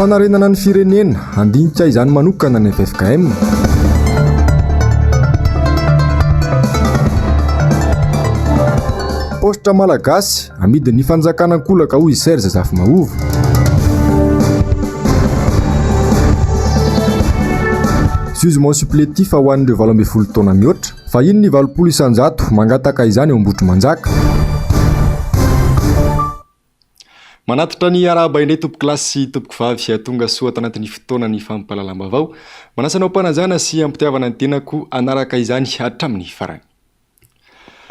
fanarenana ny firenena andinika izany manokana ny FFKM. Postra malagasy amidy ny fanjakana kolaka hoy Serge Zafimahovo. Jugement supplétif ho an'ireo 12 taona mihoatra fa iny ny 20 isanjato mangataka izany eo Ambotrimanjaka. Manatitra ny araba indray tompoko kilasy sy tompoko vavy tonga soa tanatin'ny fotoana ny fampahalalam-bavao. Manasanao mpanajana sy ampitiavana ny tenako anaraka izany hatramin'ny farany.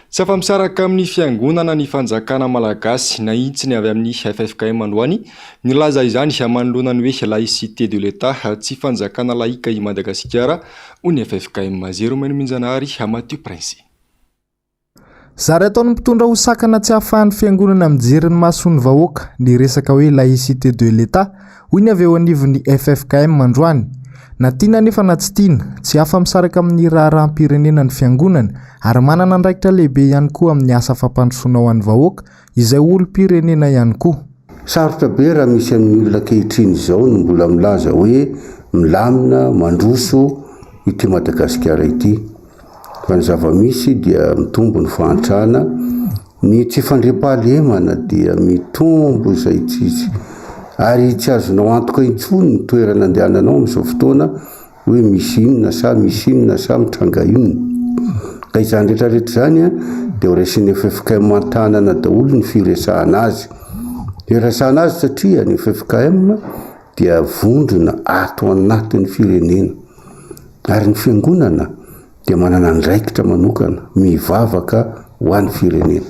Tsy afa-misaraka amin'ny fiangonana ny fanjakana malagasy na itsiny avy amin'ny FFKM androany, nilaza izany manoloana ny hoe laïcité de l'État tsy fanjakana laïka i Madagasikara hoy ny FFKM 0 Minjanahary Mathieu Prince. Zary ataon'ny mpitondra hosakana tsy ahafahan'ny fiangonana mijery ny mason'ny vahoaka ny resaka hoe laïcité de l'État hoy ny avy eo anivon'ny FFKM androany. Na tiana nefa na tsy tiana, tsy afa-misaraka amin'ny raharaham-pirenena ny fiangonana ary manana andraikitra lehibe ihany koa amin'ny asa fampandrosoana ho an'ny vahoaka izay olom-pirenena ihany koa. Sarotra be raha misy amin'ny olona ankehitriny izao no mbola milaza hoe milamina mandroso ity Madagasikara ity. Fa ny zava-misy dia mitombo ny fahantrana, ny tsy fandriam-pahalemana dia mitombo izay tsisy. Ary tsy azonao antoka intsony ny toerana andehananao amin'izao fotoana hoe misy inona sa mitranga inona. Ka izany rehetrarehetra izany dia ho raisin'ny FFKM mantanana daholo ny firesahana azy. Firesahana azy satria ny FFKM dia vondrona ato anatin'ny firenena. Ary ny fiangonana dia manana andraikitra manokana mivavaka ho an'ny firenena,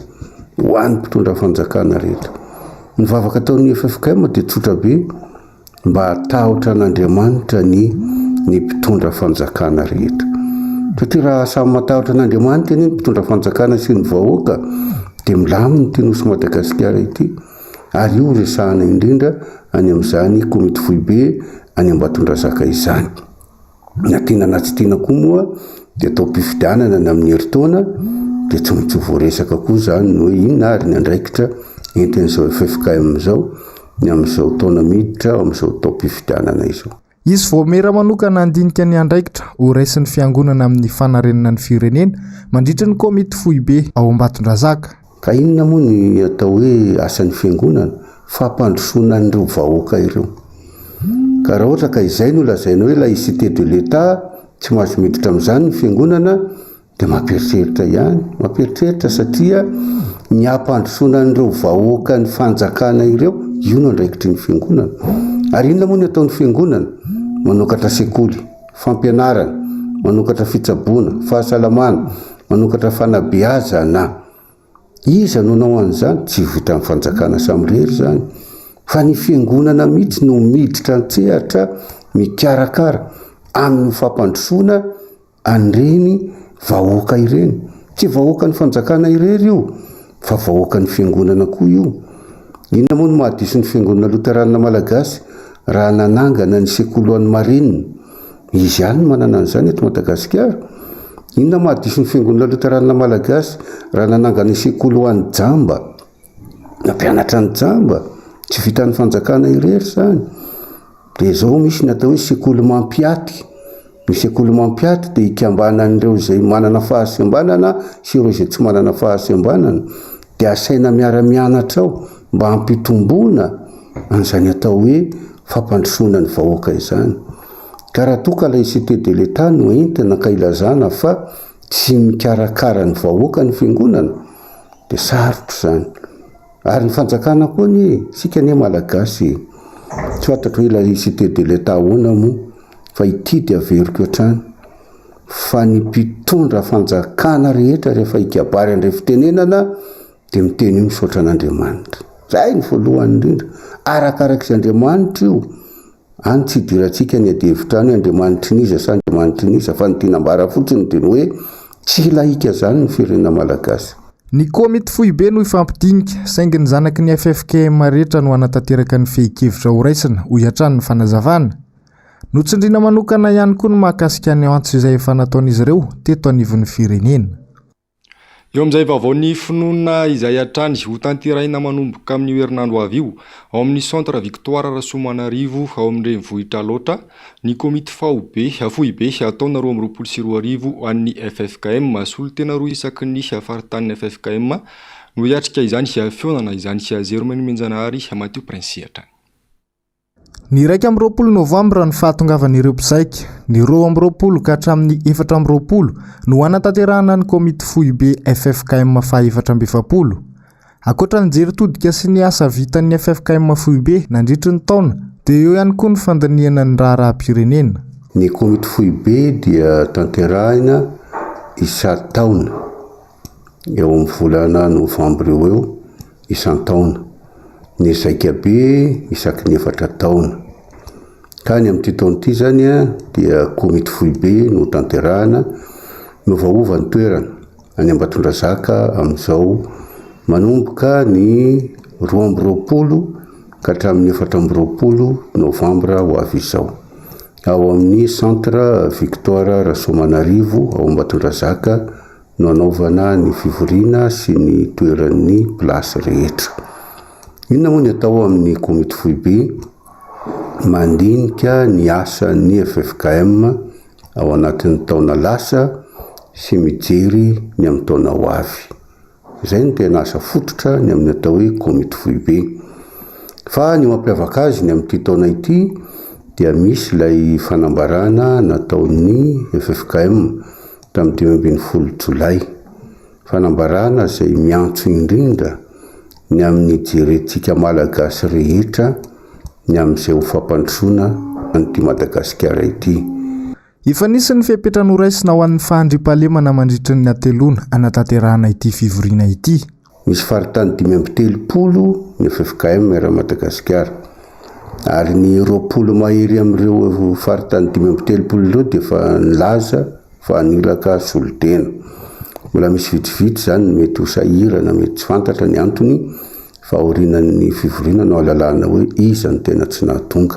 ho an'ny mpitondra fanjakana rehetra. Ny vavaka ataon'ny FFKM dia tsotra be mba hatahotra an'Andriamanitra ny mpitondra fanjakana rehetra. Satria raha samy matahotra an'Andriamanitra ny mpitondra fanjakana sy ny vahoaka dia milamina ity nosy Madagasikara ity. Ary io resahana indrindra any amin'izany komity foibe any Ambatondrazaka izany. Na tiana na tsy tiana koa moa dia atao mpifidianana ny amin'ny herintaona dia tsy maintsy voaresaka koa izany hoe inona ary ny andraikitra entin'izao FFKM izao ny amin'izao taona miditra amin'izao tao mpifidianana izao. Izy vao mera manokana andinika ny andraikitra ho raisin'ny fiangonana amin'ny fanarenana ny firenena mandritra ny komity foibe ao Ambatondrazaka. Ka inona moa ny atao hoe asan'ny fiangonana? Fampandrosoana an'ireo vahoaka ireo. Ka raha ohatra ka izay no lazaina hoe laïcité de l'État tsy mahazo miditra amin'izany ny fiangonana dia mamperitreritra ihany. Mamperitreritra satria ny ampandrosoana an'ireo vahoaka ny fanjakana ireo io no andraikitry ny fiangonana. Ary inona moa ny ataon'ny fiangonana? Manokatra sekoly, fampianarana, manokatra fitsaboana, fahasalamana, manokatra fanabeazana. Iza no nanao an'izany? Tsy vita amin'ny fanjakana samirery izany. Fa ny fiangonana mihitsy no miditra an-tsehatra mikarakara amin'ny fampandrosoana an'ireny vahoaka ireny. Tsy vahoaka ny fanjakana irery io, fa vahoaka ny fiangonana koa io. Inona moa no mahadiso ny fiangonana Loterana Malagasy raha nanangana ny sekoloan'ny Marinina? Izy ihany manana an'izany eto Madagasikara. Inona mahadiso ny fiangonana Loterana Malagasy raha nanangana ny sekoloan'ny Jamba? Nampianatra ny Jamba, tsy vita ny fanjakana irery izany. Dia izao misy natao hoe sekoly mampiaty. Ny sekoly mampiaty dia ikambanan'ireo izay manana fahasembanana sy ireo izay tsy manana fahasembanana. Dia asaina miara-mianatra ao mba hampitomboana an'izany atao hoe fampandrosoana ny vahoaka izany. Ka raha toa ka laïcité de l'État no entina ka ilazana fa tsy mikarakara ny vahoaka ny fiangonana dia sarotra izany. Ary ny fanjakana koa ny sika ny malagasy tsy fantatra hoe laïcité de l'État hoana moa, fa ity dia averiko hatrany fa ny mpitondra fanjakana rehetra rehefa ikabary andray fitenenana dia miteny io misaotra an'Andriamanitra. Zay ny voalohany indrindra. Arakarak'izay Andriamanitra io, any tsy idirantsika ny adihevitra ny Andriamanitra niza sa Andriamanitra niza, fa ny tinambara fotsiny dia hoe tsy laika zany ny firenena malagasy. Ny komity foibe no ifampidinika saingy ny zanaky ny FFKM rehetra no anatanteraka ny fehi-kevitra ho raisina ho hiatrany ny fanazavana. Notsindriana manokana ihany koa no mahakasika ny antso izay efa nataon'izy ireo teto anivon'ny firenena. Eo amin'izay vaovao ny finoana izay hatrany ho tanteraina manomboka amin'ny herinandro avy io ao amin'ny centre Victoire Rasomanarivo ao amin'ny renivohitra loatra ny komity foibe ataona 2024 ho an'ny FFKM solotena roa isaky ny faritany FFKM no hiatrika izany fiaonana izany zero menomenjanahary Mateo Prinsiatra. Ny 1 Novambra ny fahatongavan'ireo mpisaika, ny 2 ka hatramin'ny 4 no anatanterahana ny komity foibe FFKM faha-720. Akoatra ny jeritodika sy ny asa vitan'ny FFKM foibe nandritry ny taona, dia eo ihany koa ny fandiniana ny raharaham-pirenena. Ny komity foibe dia tanterahina isan-taona eo amin'ny volana Novambra eo isan-taona. Ny zaikabe isaky ny 4 taona. Ka ny amin'ity taona ity zany dia komity foibe no tanterahana no vaova ny toerana any Ambatondrazaka amin'izao manomboka ny 20 ka hatramin'ny 4 Novambra ho avy izao. Ao amin'ny centre Victoire Rasomanarivo ao Ambatondrazaka no anaovana ny fivoriana sy ny toeran'ny plasy rehetra. Inona moa ny atao amin'ny komity foibe? Mandinika ny asan'ny FFKM ao anatin'ny taona lasa sy mijery ny amin'ny taona ho avy. Izay no tena asa fototra ny amin'ny atao hoe komity foibe. Fa ny mampiavaka azy ny amin'ity taona ity dia misy ilay fanambarana nataon'ny FFKM tamin'ny 12 Jolay. Fanambarana izay miantso indrindra ny amin'ny jerentsika malagasy rehetra ny amin'izay ho fampandrosoana an'ity Madagasikara ity. Ifanisy ny fipetranoraisina ho an'ny fahandriam-pahalemana mandritry ny atelona anatanterahana ity fivoriana ity. Misy faritany 530 ny FFKM era Madagasikara. Ary ny 20 mahery amin'ireo faritany 530 ireo dia efa nilaza fa nilaka solotena. Mbola misy vitsivitsy zany mety ho sahirana, mety tsy fantatra ny antony fa orinan'ny fivoriana no alalana hoe iza ny tena tsy nahatonga.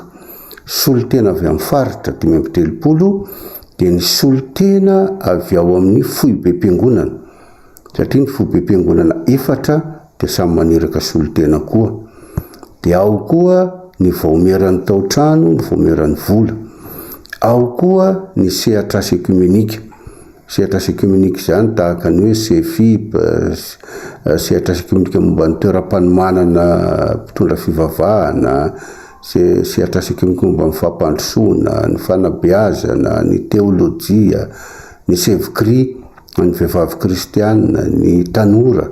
Solotena avy amin'ny faritra 530 dia ny solotena avy ao amin'ny foibe mpiangonana. Satria ny foibe mpiangonana 4 dia samy maneraka solotena koa. Dia ao koa ny vaomeran'ny tao-trano, ny vaomeran'ny vola. Ao koa ny sehatra asa ekumenika. Sehatra asa ekumenika zany tahaka ny hoe CFIP, sehatra asa ekumenika momba ny toeram-panomanana mpitondra fivavahana, sehatra asa ekumenika momba ny fampandrosoana, ny fanabeazana, ny teolojia, ny sevokry, ny vehivavy kristianina, ny tanora,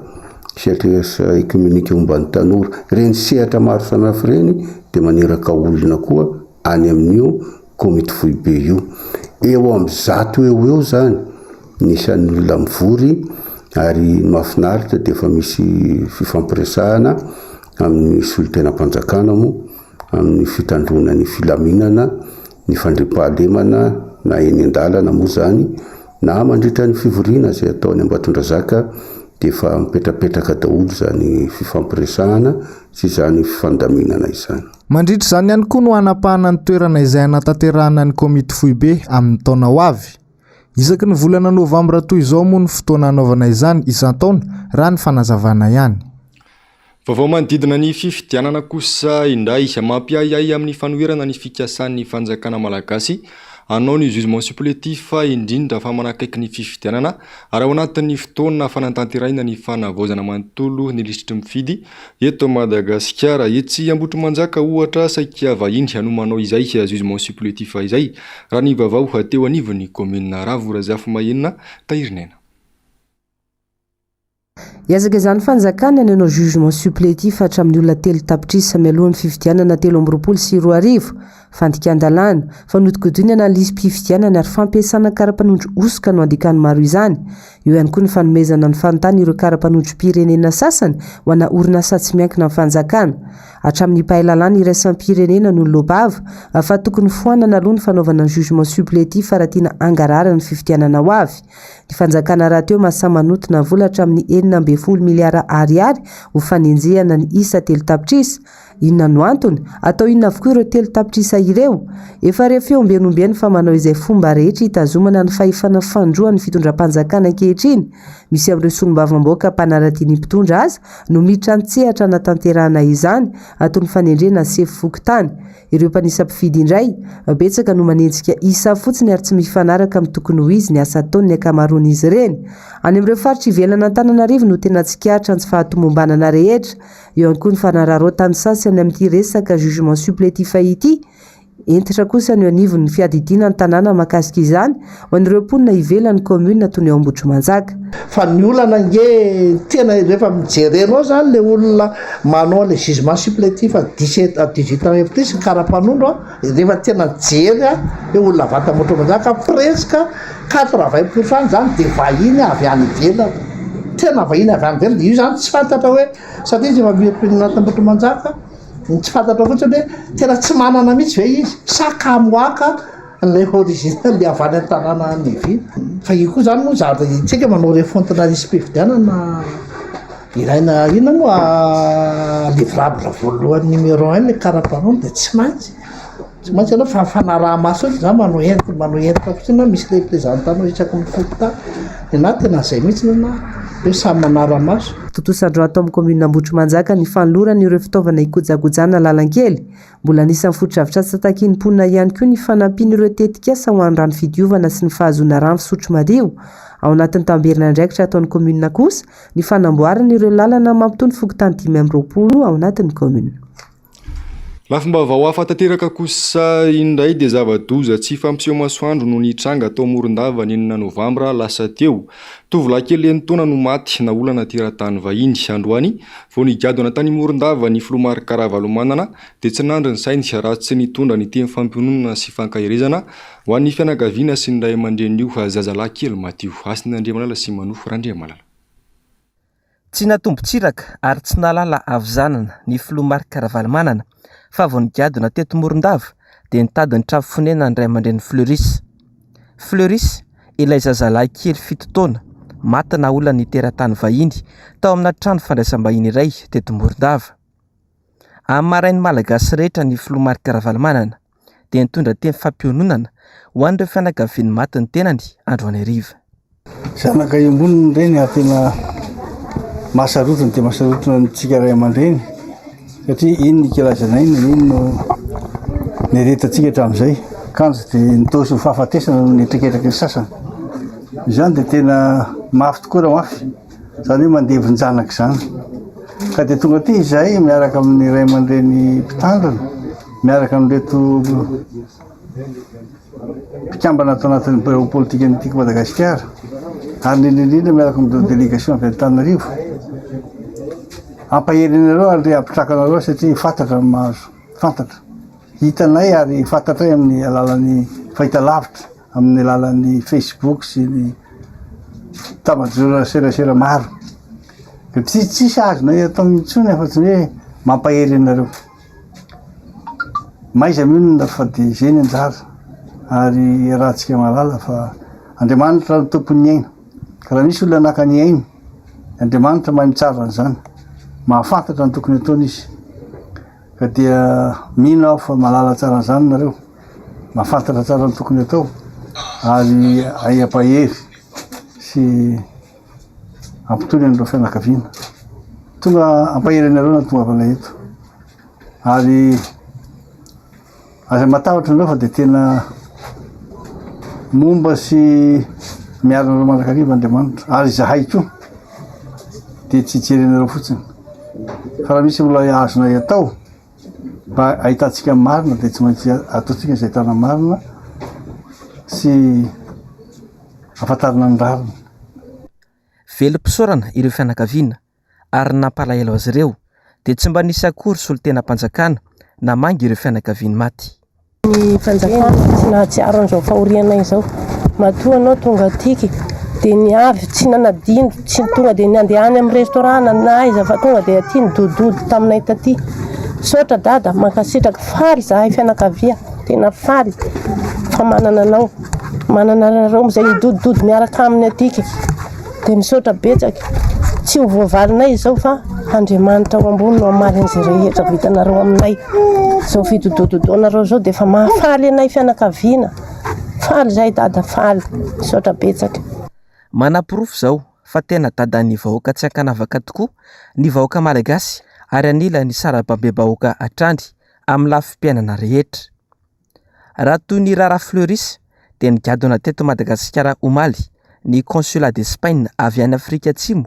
sehatra asa ekumenika momba ny tanora. Reny sehatra maro samihafa reny dia maneraka olona koa any amin'io komity foibe io. Eo amin'ny 100 eo zany nisan'ny olona mivory, ary mahafinaritra dia efa misy fifampiresahana amin'ny solotena-panjakana moa, amin'ny fitandrona ny filaminana, ny fandriam-pahalemana na eny an-dalana moa zany, na mandritra ny fivoriana izay ataony Ambatondrazaka dia efa mipetrapetraka daholo zany fifampiresahana sy zany fifandaminana izany. Mandritra izany ihany koa no anapahana ny toerana izay anatanterahana ny komity foibe amin'ny taona ho avy. Isaky ny volana Novambra toy izao moa ny fotoana anaovana izany isan-taona raha ny fanazavana ihany. Vaovao manodidina ny fifidianana kosa indray mampiayay amin'ny fanoherana ny fikasan'ny fanjakana malagasy anao ny jugement supplétif indrindra fa manakaiky ny fifidianana ary ao anatin'ny fotoana fanantanteraina ny fanavozana manontolo ny lisitry mifidy eto Madagasikara. Etsy Ambotrimanjaka ohatra saika vahiny hanomanao izay jugement supplétif izay raha ny vaovao teo anivon'ny commune Ravorazafy Mahenina Tahirinena. Yazaka izany fanjakana nanao jugement supplétif hatramin'ny olona 3 tapitrisa mialohan'ny fifidianana 20 sy 2024 fandikan-dalàna fanodikodinana ny lisym-pifidianana ary fampiasana karapanondro osoka no andikany maro izany. Eo ihany koa ny fanomezana ny fanontany ireo karapanondrom-pirenena sasany ho ana orinasa tsy miankina amin'ny fanjakana. Hatramin'ny pahalalàna iraisam-pirenena no lobava fa tokony foanana aloha ny fanaovana ny jugement supplétif raha tiana angarara ny fifidianana ho avy. Ny fanjakana raha teo mahasamanotona vola hatramin'ny 40 miliara ariary ho fanenjehana ny isa 3 tapitrisa Inona no antony? Atao inona avokoa ireo telo tapitrisa ireo? Efa rehefa eo ambenombeny fa manao izay fomba rehetra hitazomana ny fahefana fandroan'ny fitondram-panjakana ankehitriny. Misy amin'ireo solombavamboaka mpanaratiany mpitondra aza no miditra an-tsehatra natanterahana izany atao ny fanendrena sefy fokontany. Ireo mpanisam-pividy indray betsaka no manenjika isa fotsiny ary tsy mifanaraka amin'ny tokony ho izy ny asa ataony ny ankamaroan'izy ireny. Any amin'ireo faritra ivelana Antananarivo no tena tsikaritra ny tsy fahatomombanana rehetra. Eo ihany koa ny fanararoatany sasany amin'ity resaka jugement supplétif ity. Entitra kosa ny anivon'ny fiadidiana ny tanàna mahakasika izany ho an'ireo mponina ivelan'ny commune toy ny ao Ambohitrimanjaka. Fa ny olana nge tena rehefa mijerenao zany le olona manao le jugement supplétif 18 ans plus karapanondro rehefa tena jery le olona vata Ambohitrimanjaka presque 80% zany de vahiny avy any ivelany. Tena vahiny avy any ivelany. Io zany tsy fantatra hoe satria izy mampirapirina Ambohitrimanjaka tsy fantatra fotsiny hoe tena tsy manana mihitsy ve izy sakamoaka le original le avany an-tanàna Nivy. Fa io koa zany moa zany tsika manao refontinalism-pividianana ilaina ina moa livrable voalohany numéro 1 le karapanon de tsy maintsy anao fa fanaraha-maso za manao entitra fotsiny misy le representanao isaky ny fokotany na tena zay mihitsy na hoe samy manara-maso. Tontosandro ato amin'ny commune Ambohitrimanjaka ny fanolorana ireo fitaovana ikojagojana lalankely. Mbola anisan'ny foto-javatra tsy takian'ny mponina ihany koa ny fanampiana ireo tetikasa ho an'ny rano fidiovana sy ny fahazoana rano fisotro madio. Ao anatin'ny tamberina andraikitra ataon'ny commune kosa ny fanamboarana ireo lalana mampitony fokontany 520 ao anatin'ny commune. Lafomba vao ahafantateraka kosa indray dia zava-doza tsy fampiseho masoandro no nitranga atao Morondava ny 9 Novambra lasa teo. Tovolahy kely enitaona no maty na olana teratany vahiny androany vao nigado anatany Morondava ny Filomary Karavalomanana dia tsy nandry ny sainy raha tsy nitondra ny teny fampiononana sy fankahirizana ho an'ny fianakaviana sy ny ray aman-drenio zazalahy kely matio. Asina Andriamalala sy manofo Randriamalala. Tsy natombotsiraka ary tsy nalala avizanana ny Filomary Karavalomanana fa vao nigadona teto Morondava dia nitady ny trano fonena ny ray aman-dren'ny Fleuris ilay zazalahy kely 7 taona maty na olana ny teratany vahiny tao amina trano fandraisam-bahiny iray teto Morondava. Amin'ny marain'ny malagasy rehetra ny Filomary Karavalomanana dia nitondra teny fampiononana ho an'ireo fianakaviany maty ny tenany androany hariva. Zanaka iomboniny ireny tena mahasarotiny dia mahasarotina antsika ray aman-dreny satria iny ny kilazana iny no niretantsika hatramin'izay kanjo dia nitosy ho fahafatesana no nitreketraka ny sasany. Izany dia tena mafy tokoa raha mafy izany hoe mandevin-janaka izany. Ka dia tonga aty izahay miaraka amin'ny ray aman-dreny mpitandrina miaraka amin'ireto mpikambana ato anatin'ny bureau politique an'ity Madagasikara ary indrindra miaraka amin'ireo délégation avy Antananarivo ampahelinareo ary ampitrakanareo satria fantatra mahazo fantatra hitanay ary fantatray amin'ny alalan'ny fahitalavitra amin'ny alalan'ny Facebook sy ny tambazotra serasera maro. Tsisy azonay atao mitsony afa-tsy hoe mampahelinareo maiza mionona fa dia izay ny anjara ary rahantsika malala fa Andriamanitra no tompony aina ka raha misy olona nakany ainy Andriamanitra mahay mitsara an'izany mahafantatra ny tokony ataony izy ka dia mino aho fa malala tsara an'izany nareo mahafantatra tsara ny tokony atao ary hay ampahery sy ampitony an'ireo fianakaviana tonga ampahery anareo na tonga avana eto ary aza matavatra anareo fa dia tena momba sy miaranareo mandrakariva Andriamanitra ary zahay koa dia tsy jerenareo fotsiny fa raha misy mbola azonay atao mba ahitantsika marina dia tsy maintsy ataontsika izay tana marina sy afantarana ny rariny. Velom-pisaorana ireo fianakaviana ary nampalahelo azy ireo dia tsy mba nisy akory solon-tenam-panjakana namangy ireo fianakaviany maty. Ny fanjakana tsy nahatsiaro an'izao fahoriana izao matoa anao tonga atiky dia ny avy tsy nanadino tsy tonga dia ny andehany amin'ny restaurant na aiza fa tonga dia aty nidodody taminay taty saotra dada mankasitraka faly zahay fianakavia tena faly fa manana anareo izay nidodidody miaraka amin'ny atiky dia misaotra betsaka tsy ho voavalinay zao fa Andriamanitra ao ambony no amarin'izay rehetra vitanareo aminay. Zao fitodododoanareo zao dia efa mahafaly anay fianakaviana. Faly zay dada, faly misaotra betsaka. Manam-pirofo zao fa tena dadan'ny vahoaka tsy ankanavaka tokoa ny vahoaka malagasy ary anila ny sarababem-bahoaka atrandry amin'ny lafim-piainana rehetra. Raha toy ny Rara Fleuris dia nigadona teto Madagasikara omaly ny consulat d'Espagne avy any Afrika Atsimo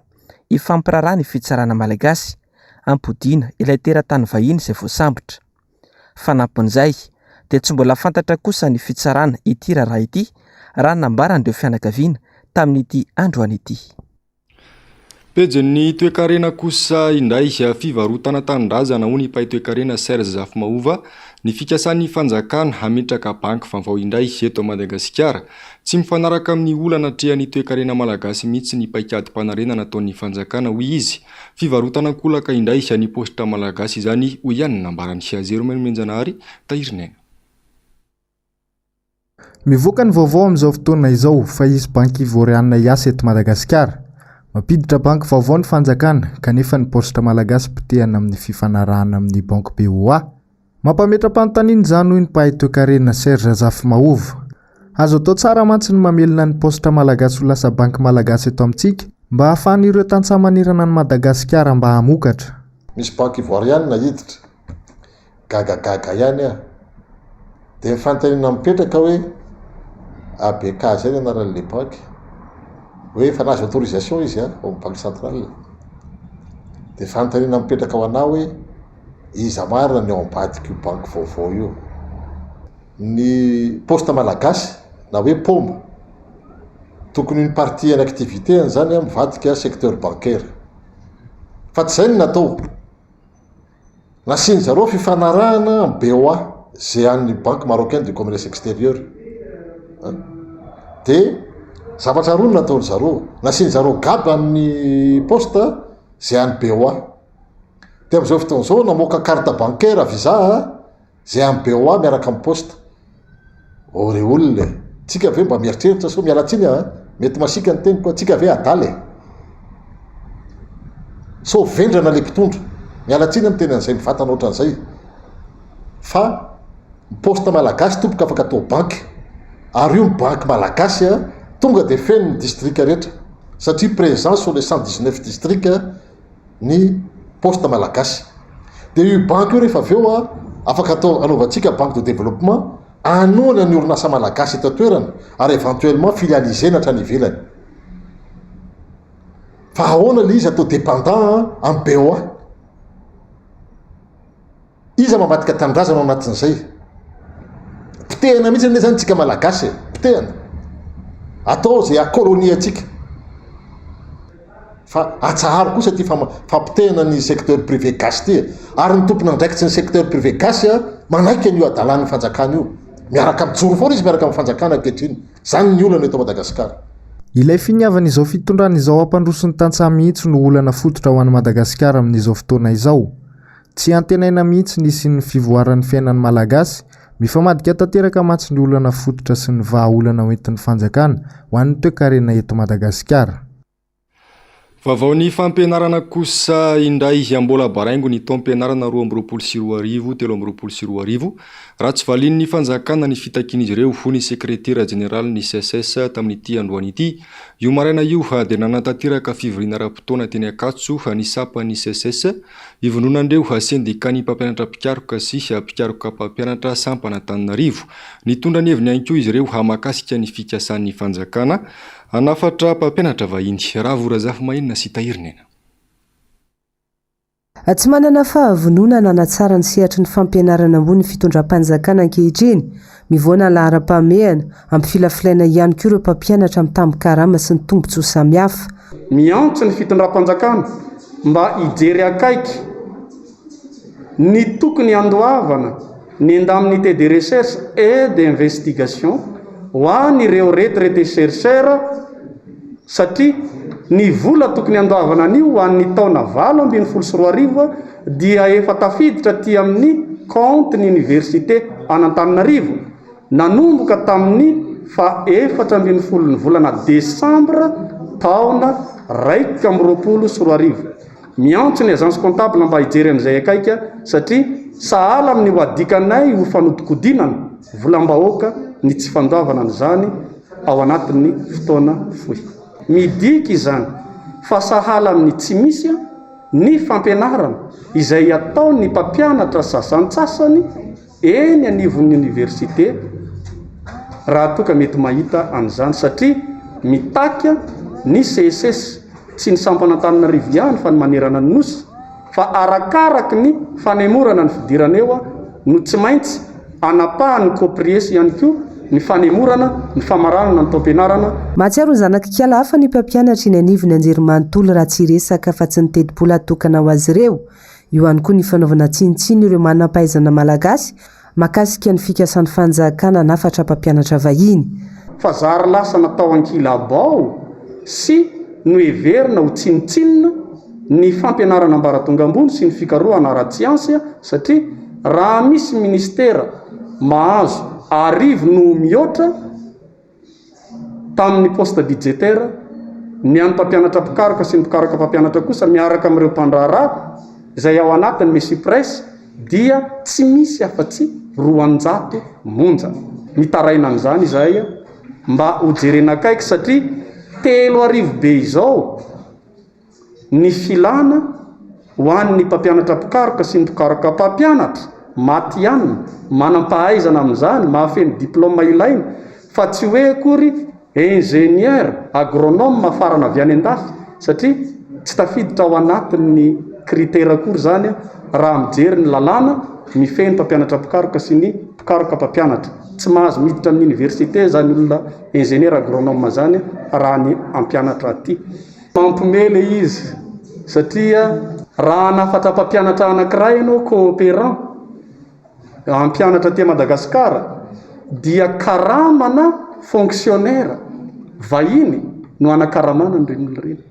ifampiraraha ny fitsarana malagasy ampodiana ilay teratany vahiny izay voasambotra. Fanampon'izay dia tsy mbola fantatra kosa ny fitsarana ity raharaha ity raha nambaran'ireo fianakaviana tamin'ity androany ity. Pejin'ny toe-karena kosa indray fivarotana tanindrazana ho ny mpahay toe-karena Serge Zafimahova ny fikasan'ny fanjakana hametraka banky vaovao indray eto Madagasikara tsy mifanaraka amin'ny olana trehan'ny toe-karena malagasy mihitsy ny paikady-panarena nataon'ny fanjakana hoy izy fivarotana kolaka indray ny postra malagasy izany ho ihany nambarany Azero Menjanahary Tahirinena. Mivoaka ny vaovao amin'izao fotoana izao fa izy banky ivoariana iasa eto Madagasikara. Mapiditra banky vaovao ny fanjakana kanefa ny postra malagasy potehana amin'ny fifanarahana amin'ny banky BOA. Mampametra-panontaniana izany hoy ny mpahay toe-karena Serge Zafimahova. Azo atao tsara mantsy ny mamelona ny postra malagasy ho lasa banky malagasy eto amintsika mba hahafahan'ireo tantsamanirana ny Madagasikara mba hamokatra. Misy banky ivoariana hiditra gagagaga ihany a dia mifantanina mipetraka hoe ABK zay anaran'le banky hoe efa nazo autorisation izy ao amin'ny banque centrale dia fantanina mipetraka ao anao hoe iza marina ny ao ambadika io banky vaovao io. Ny posta malagasy na hoe poma tokony ny partie en activité zany mivadika secteur bancaire fa tsy zay ny natao. Nasiany zareo fifanarahana amin'ny BOA zay an'ny banque marocaine du commerce extérieur dia zavatra roa no nataony zareo. Nasiany zareo gaba amin'ny posta zay an'ny BOA dia amin'izao fotoana izao namoaka carte bancaire visa zay an'ny BOA miaraka amin'ny posta. Ore olona tsika ve mba mieritreritra so mialatsiny mety masika ny teniko tsika ve adaly so vendrana le mpitondra mialatsiny amin'ny teny an'izay mivatana ohatran'izay fa posta malagasy tomboka afaka atao banky ary io ny banky malagasy tonga dia feno ny distrika rehetra satria présent sur les 119 districts ny posta malagasy dia io banky io rehefa aveo afaka atao anaovantsika banque de développement anoana ny orinasa malagasy eto toerana ary éventuellement filialisena hatrany ivelany fa ahoana le izy atao dépendant amin'ny BOA. Iza mamadika tanindrazana ao anatin'izay potehana mihitsy ne zany tsika malagasy potehana atao zay akolonia atsika fa atsaharo kosa ty fampotehana ny secteur privé gasy ty ary ny tompona ndraikitsy ny secteur privé gasy manaiky an'io adalan'ny fanjakana io miaraka mijoro foana izy miaraka amin'ny fanjakana ankehitriny zany ny olana eto Madagasikara. Ilay finiavan'izao fitondrana izao ampandrosony tantsaha mihitsy no olana fototra ho an'ny Madagasikara amin'izao fotoana izao. Tsy antenaina mihitsy nisy ny fivoaran'ny fiainan'ny malagasy mifamadika tanteraka mantsy ny olana fototra sy ny vahaolana hoentin'ny fanjakana ho an'ny toe-karena eto Madagasikara. Vaovao ny fampianarana kosa indray ambola baraingo ny taom-pianarana 2024 2024 raha tsy valin'ny fanjakana ny fitakin'izy ireo ho ny sekretera jeneraly ny CSS tamin'ity androany ity. Io maraina io dia nanantanteraka fivoriana ara-potoana teny Akatso ny sapan'ny CSS ivononandreo sendikany mpampianatra mpikaroka sy mpikaroka mpampianatra sampana Antananarivo. Nitondra ny heviny ihany koa izy ireo hamakasika ny fikasan'ny fanjakana anafatra mpampianatra vahiny. Raha Vora Zafimahinina sy Tahirinena. Tsy manana fahavononana anatsara ny sehatry ny fampianarana ambony fitondram-panjakana ankehitriny mivoana lahara-pahamehana amin'ny filafilaina ihany koa ireo mpampianatra amin'ny tambo-karama sy ny tombotsoa samihafa. Miantso ny fitondram-panjakana mba hijery akaiky ny tokony andoavana ny indemnité de recherche et d'investigation ho an'ireo retraité chercheur satria ny vola tokony andoavana an'io ho an'ny taona 2024 dia efa tafiditra ty amin'ny compte ny université an'Antananarivo nanomboka tamin'ny 4 ny volana Desambra taona raika am'roapolo sy roa arivo. Miantso ny agence comptable mba hijery an'izay akaika satria sahala amin'ny ho adikanay ho fanodikodinana volam-bahoaka ny tsy fandoavana an'izany ao anatin'ny fotoana fohy. Midiky izany fa sahala amin'ny tsy misy ny fampianarana izay ataony mpampianatra sasantsasany eny anivon'ny université raha toka mety mahita an'izany satria mitaky ny CSS tsy ny sampanantananarivo ihany fa ny manerana ny nosy fa arakaraky ny fanemorana ny fidirana eo no tsy maintsy anapahany copriesy ihany koa ny fanemorana ny famaranana ny taom-pianarana. Mahatsiaro ny zanakiala hafa ny mpampianatra iny anivony anjerimanontolo raha tsy resaka fa tsy ny tedi-polo atokana ho azy ireo. Io ihany koa ny fanaovana tsinitsiny ireo manam-pahaizana malagasy makasika ny fikasan'ny fanjakana nafatra mpampianatra vahiny. Fa zary lasa natao ankilabao sy no heverina ho tsinitsinina ny fampianarana ambaratonga ambony sy ny fikarohana ara-tsiansy satria raha misy ministera mahazo arivo no mihoatra tamin'ny poste budgétaire ny an'ny mpampianatra pikaroka sy ny pikaroka mpampianatra kosa miaraka amin'ireo mpandraharaha izay ao anatiny mesy presse dia tsy misy afa-tsy 200 monja. Mitaraina amin'izany izahay mba ho jerenakaiky satria 3,000 be izao ny filana ho an'ny mpampianatra pikaroka sy ny pikaroka mpampianatra maty ihany manam-pahaizana amin'izany mahafeno diplôma ilaina fa tsy hoe akory ingénieur agronome mafarana avy any an-dafy satria tsy tafiditra ao anatin'ny critère akory zany raha mijery ny lalàna mifeny mpampianatra pikaroka sy ny pikaroka mpampianatra. Tsy mahazo miditra amin'ny université zany olona ingénieur agronome zany raha ny ampianatra aty. Mampomele izy satria raha nafatra mpampianatra anankiray ianao coopérant ampianatra aty Madagasikara dia karamana fonctionnaire vahiny no anakaramana nireny olona reny.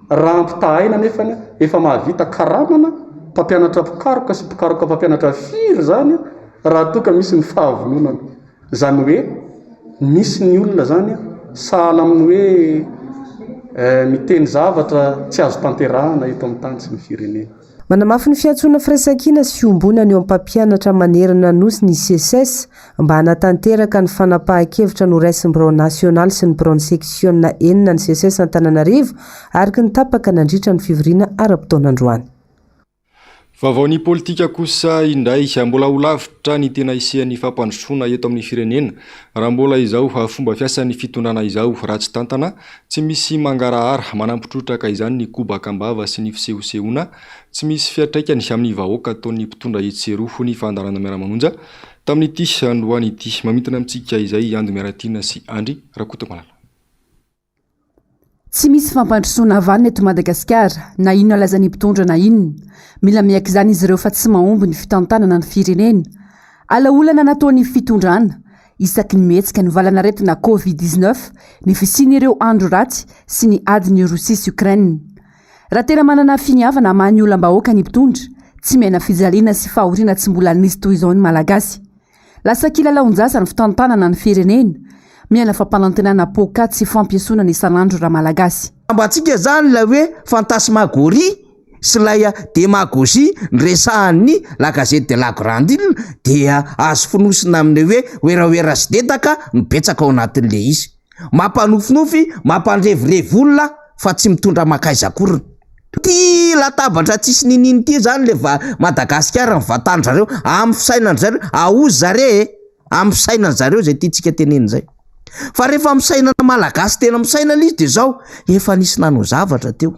Raha ampitahaina nefany efa mahavita karamana mpampianatra pikaroka sy pikaroka mpampianatra firy zany raha toka misy ny fahavononana. Zany hoe misy ny olona zany sahala amin'ny hoe miteny zavatra tsy azo tanterahana eto amin'ny tany sy ny firenena. Manamafy ny fiantsoana firaisankina sy fiombonana eo am-mpampianatra manerana nosy ny CSS mba hanatanteraka ny fanapahan-kevitra no raisin'ny birao nasionaly sy ny birao ny seksiona enina ny CSS Antananarivo araka ny tapaka nandritra ny fivoriana ara-potoanandroany. Vaovao-ny politika kosa indray mbola ho lavitra ny tena isian'ny fampandrosoana eto amin'ny firenena raha mbola izao fomba fiasan'ny fitondrana izao raha tsy tantana tsy misy mangarahara manampitrotraka izany ny kobakambava sy ny fisehosehoana tsy misy fiatraikany amin'ny vahoaka ataon'ny mpitondra etseroho ny fandarana miara-manonja tamin'ity androany ity mamintana amintsika izay Ando Miaratina sy Andry Rakotomalala. Tsy misy fampandrosoana avanina eto Madagasikara na inona lazany mpitondra na inona mila miaiky izany izy ireo fa tsy mahomby ny fitantanana ny firenena. Alaolana nataon'ny fitondrana isaky ny mihetsika ny valanaretina COVID-19 ny fisiany ireo andro ratsy sy ny adiny Rosia sy Ukraine. Raha tena manana finiavana amany olam-bahoaka ny mpitondra tsy mena fijaliana sy fahoriana tsy mbola nisy toy izao ny malagasy. Lasa kilalaon-jasa ny fitantanana ny firenena miala fampanantenana pokaty sy fampiasona ny isan'andro raha malagasy. Ambatsika zany la hoe fantasmagorie sy lay démagogie resahan'ny la gazette de la grande île dia azo finosina amin'ny hoe oeraoera sy dedaka mibetsaka ao anatin'le izy. Mampanofnofy, mampandrevirevy olona fa tsy mitondra makaiza akory. Ty latabatra tsisy nininy ty zany le Madagasikara mivatandrareo amin'ny fisainan'zareo aozy zare amin'ny fisainan'zareo zay tiantsika teneny zay. Fa rehefa misainana malagasy tena misainana izy de zao efa nisy nanao zavatra teo.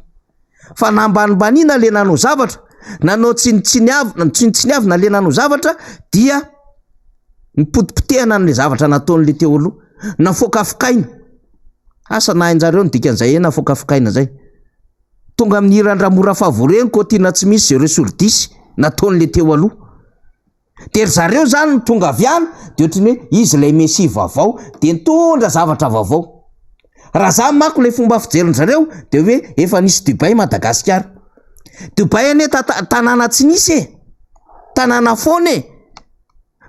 Fa nambanibanina le nanao zavatra, nanao tsinitsiniavina le nanao zavatra dia nipotipotehana an'le zavatra nataon'le teo aloha, nafokafokaina. Asa nahinjareo ny dikan'izay nafokafokaina zay. Tonga amin'ny irandramora favoreny kotina tsy misy zay resoldisy nataon'le teo aloha. Tery zareo zany tonga aviana de ohatriny hoe izy lay mesy vaovao de nitondra zavatra vaovao. Raha zany mako le fomba fijerin-zareo de hoe efa nisy Dubai Madagasikara. Dubai ane tanàna tsy nisy tanàna foana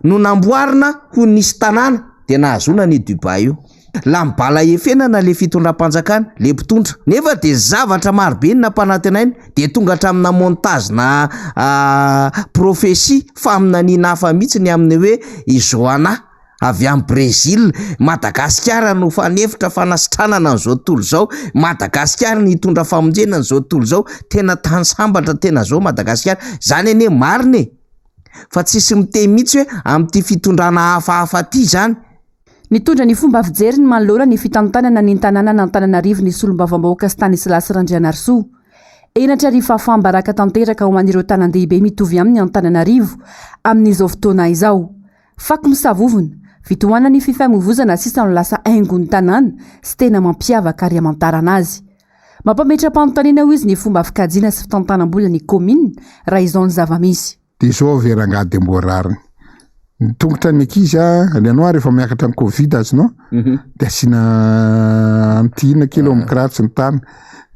no namboarina ho nisy tanàna de nahazona ny Dubai io. la mibala efenana le fitondram-panjakana le mpitondra nefa de zavatra marobe ny nampanantenainy de tonga hatramina montage na profesia fa aminanina hafa mihitsy ny amin'ny hoe izoana avy amin'ny Brésil, Madagasikara no fanefitra fanasitranana n'izao tontolo zao, Madagasikara ny hitondra famonjena n'izao tontolo zao, tena tany sambatra tena zao Madagasikara, zany ane mariny fa tsisy miteny mihitsy hoe amin'ity fitondrana hafahafa ty zany. Nitondra ny fomba fijery ny manoloana ny fitantanana ny tanàna n'Antananarivo ny solombavam-bahoaka Stanislas Randrianarsoa. Enatra ariva fambaraka tanteraka ao an'ireo tanan-dehibe mitovy amin'ny Antananarivo amin'izao fotoana izao. Fako misavovona, fitohanana ny fifamoivoizana sisa no lasa haingony tanàna sy tena mampiavaka ary amantarana azy. Mampametra-panontaniana ho izy ny fomba fikajiana sy fitantanam-bola ny komina raha izao ny zava-misy. De zao verangady amboarariny. Tongotra ny ankizy ny anao rehefa miakatra ny Covid azy no de asina antina kilo mikiratsy ny tany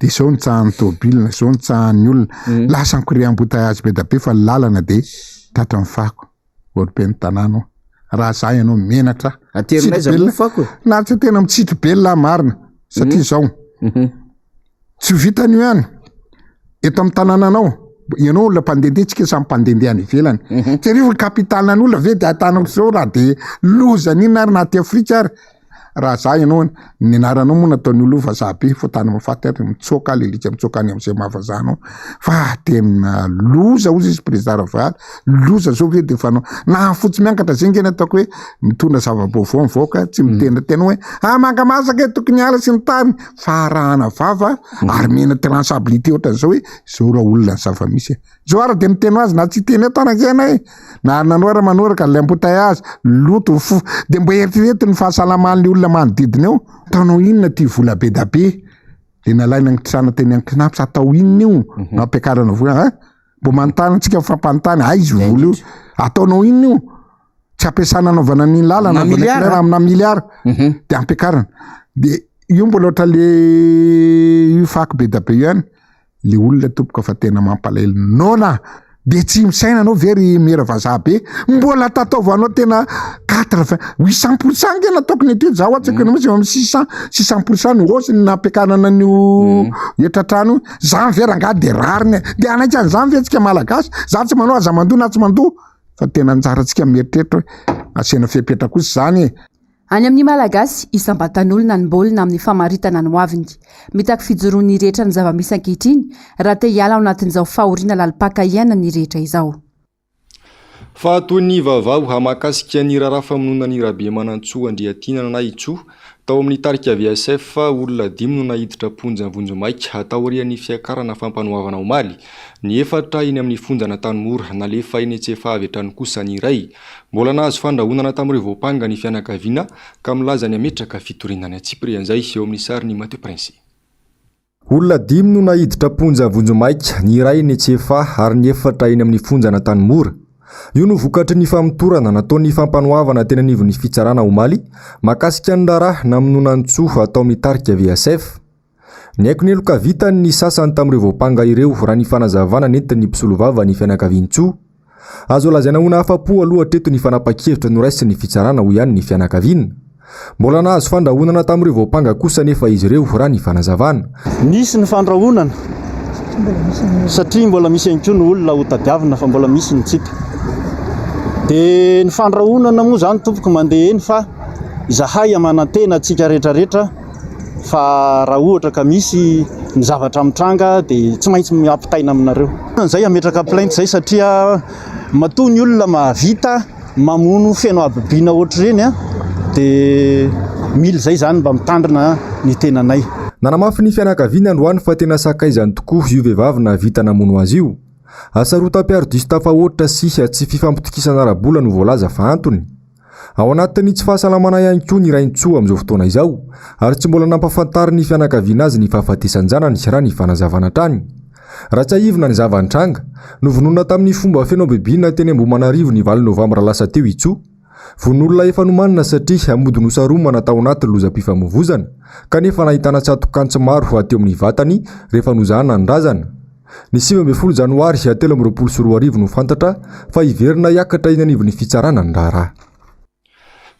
de zao nitsahan'ny tôbila zao nitsahan'ny olona lasa nkoriam-botayazy be da be fa lalana de tatra mifako oloben'ny tanàna raha za ianao menatra na tsy tena mitsitry belona marina satria zao tsy vitan'io ihany eto amin'ny tanànanao ianao olona mpandendentsika samy mpandendeha any ivelany tsy arivo kapitalinany olona ve de atanao zao raha de loza n'inona ary naty Afrika ary raha za ianao ny anaranao moa nataony olo vazabe fo tany mifaty ary mitsoka lelika mitsoka any am'izay mahavazanao fa tena loza ozy izy président Ravary loza zao ve de fanao na fotsy miankatra zay ngena ataoko hoe mitondra zava-baovao mivoaka tsy mitendra tena hoe mangamasaka tokony ala sy ny tany farahana vava ary mena transabilité ohatran'izao hoe zao raha olona ny zava-misy zao ara de miteno azy na tsy teny ataonakena e na ary nanora manoraka le embouteillage loto fo de mbo eritrereto ny fahasalaman'ny olona manodidina eo taonao inona ty vola be da be le nalaina ngitrana teny ankinapo sa atao inona io no ampiakarana vola mbo manontany antsika fampanontany izy vola io ataonao inona io tsy ampiasana anaovana ny lalana amina miliara de ampiakarana de io mbola ohatra le io faky be da be io ihany le olona tompoka fa tena mampalahelo nona de tsy misaina anao very mera vazaha be mbola tataovanao tena 800% ngena tokony etude zaho atsaka ny misy eo amin'ny 600% ny hosiny nampiakarana n'io etratrano za miverangady de rariny de anaika za mivetsika malagasy za tsy manao aza mandoa na tsy mandoa fa tena njaratsika mieritreritra asena fiapetra kosa zany e. Any amin'ny malagasy isam-batan'olona ny mbolina amin'ny famaritana ny hoaviny mitaky fijoroany rehetra ny zava-misy ankehitriny raha te hiala ao anatin'izao fahoriana lalipaka iana ny rehetra izao. Fa toy ny vavao hamakasika ny raharaha famonoana ny rabe manantsoa Andriatinana na Itsoa tao amin'ny tarika VSF olona 5 no nahiditra ponja Vonjomaika atao arian'ny fiakarana fampanoavana omaly ny efatra iny amin'ny fonjana Tanimora nalefa eny Etsefavy hatrany kosa ny iray mbola nahazo fandrahonana tamin'ireo voapanga ny fianakaviana ka milaza ny ametraka fitorinany Atsipry anzay eo amin'ny sary ny Mateo Prince. Olona 5 no nahiditra ponja Vonjomaika ny iray eny Etsefa ary ny efatra eny amin'ny fonjana Tanimora. Io no vokatry ny famotorana nataon'ny fampanoavana teny anivon'ny fitsarana omaly makasika ny raharaha namonoana ny tsofa atao amin'ny tarika VSF. Ny haiko ny eloka vita ny sasany tamin'ireo voapanga ireo raha ny fanazavana nentin'ny mpisolovava ny fianakavian-tsoa. Azo lazaina ho nahafa-po aloha hatreto ny fanapa-kevitra noraisy ny fitsarana ho ihany ny fianakaviana. Mbola nahazo fandrahonana tamin'ireo voapanga kosa nefa izy ireo raha ny fanazavana. Nisy ny fandrahonana satria mbola misy ankono olona ho tadiavina fa mbola misy ny tsika. De ny fandrahonana moa zany tompoko mandeha eny fa izahay amanantena atsika rehetrarehetra fa raha ohatra ka misy ny zavatra mitranga de tsy maintsy miampitaina aminareo. Zay ametraka plainte zay satria matoa ny olona mahavita mamono feno abibiana ohatr'ireny de mily zay zany mba mitandrina ny tenanay. Nanamafy ny fianakaviana androany fa tena sakaizany tokoa io vehivavy na vita namono azy io. Asarota-piardista fa ohatra siha tsy fifampitokisana arabola no voalaza fa antony. Ao anatin'ny tsy fahasalamana ihany koa ny Raintsoa amin'izao fotoana izao ary tsy mbola nampafantary ny fianakaviana azy ny fahafatesan-janany raha ny fanazavana trany. Raha tsy ahivina ny zavan-tranga novonona tamin'ny fomba feno bebiana teny Ambohimanarivo ny 7 Novambra lasa teo Itsoa. Von'olona efa nomanina satria amody nosaromana tao anaty lozam-pifamoivoizana kanefa nahitana tsatokantsy maro ateo amin'ny vatany rehefa nozahana ny razana. Ny 12 Janoary 2024 no fantatra fa iverina hiakatra iny anivon'ny fitsarana ny raharaha.